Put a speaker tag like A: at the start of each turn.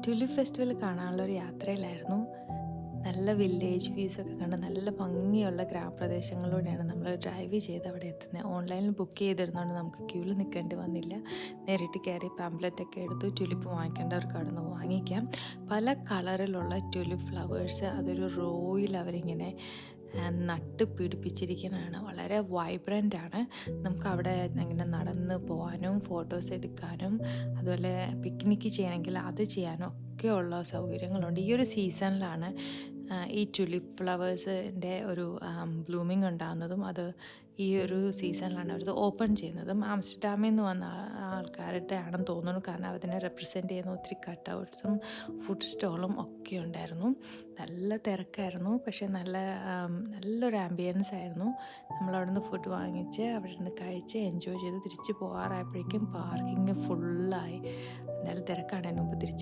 A: Tulip festival കാണാനുള്ളൊരു യാത്രയിലായിരുന്നു. നല്ല village വ്യൂസൊക്കെ കണ്ട് നല്ല ഭംഗിയുള്ള ഗ്രാമപ്രദേശങ്ങളിലൂടെയാണ് നമ്മൾ ഡ്രൈവ് ചെയ്ത് അവിടെ എത്തുന്നത്. ഓൺലൈനിൽ ബുക്ക് ചെയ്തിരുന്നതുകൊണ്ട് നമുക്ക് ക്യൂവിൽ നിൽക്കേണ്ടി വന്നില്ല. നേരിട്ട് കയറി പാംപ്ലെറ്റൊക്കെ എടുത്തു. ട്യൂലിപ്പ് വാങ്ങിക്കേണ്ടവർക്ക് അവിടെ നിന്ന് വാങ്ങിക്കാം. പല കളറിലുള്ള ട്യൂലിപ്പ് ഫ്ലവേഴ്സ് അതൊരു റോയിൽ അവരിങ്ങനെ നട്ട് പിടിപ്പിച്ചിരിക്കുന്നതാണ്. വളരെ വൈബ്രൻ്റ് ആണ്. നമുക്കവിടെ ഇങ്ങനെ നടന്ന് പോകാനും ഫോട്ടോസ് എടുക്കാനും അതുപോലെ പിക്നിക്ക് ചെയ്യണമെങ്കിൽ അത് ചെയ്യാനും ഒക്കെയുള്ള സൗകര്യങ്ങളുണ്ട്. ഈ ഒരു സീസണിലാണ് ഈ ട്യുലിപ്പ് ഫ്ലവേഴ്സിൻ്റെ ഒരു ബ്ലൂമിങ് ഉണ്ടാകുന്നതും അത് ഈ ഒരു സീസണിലാണ് അവരത് ഓപ്പൺ ചെയ്യുന്നതും. ആംസ്റ്റർഡാമിൽ നിന്ന് വന്ന ആൾക്കാരുടെ ആണെന്ന് തോന്നുന്നു. കാരണം അതിനെ റെപ്രസെൻ്റ് ചെയ്യുന്ന ഒത്തിരി കട്ടൗട്ട്സും ഫുഡ് സ്റ്റോളും ഒക്കെ ഉണ്ടായിരുന്നു. നല്ല തിരക്കായിരുന്നു. പക്ഷേ നല്ലൊരു ആംബിയൻസ് ആയിരുന്നു. നമ്മളവിടെ നിന്ന് ഫുഡ് വാങ്ങിച്ച് അവിടെ നിന്ന് കഴിച്ച് എൻജോയ് ചെയ്ത് തിരിച്ച് പോകാറായപ്പോഴേക്കും പാർക്കിങ് ഫുള്ളായി. എന്തായാലും തിരക്കാണ്. അതിന് മുമ്പ് തിരിച്ച്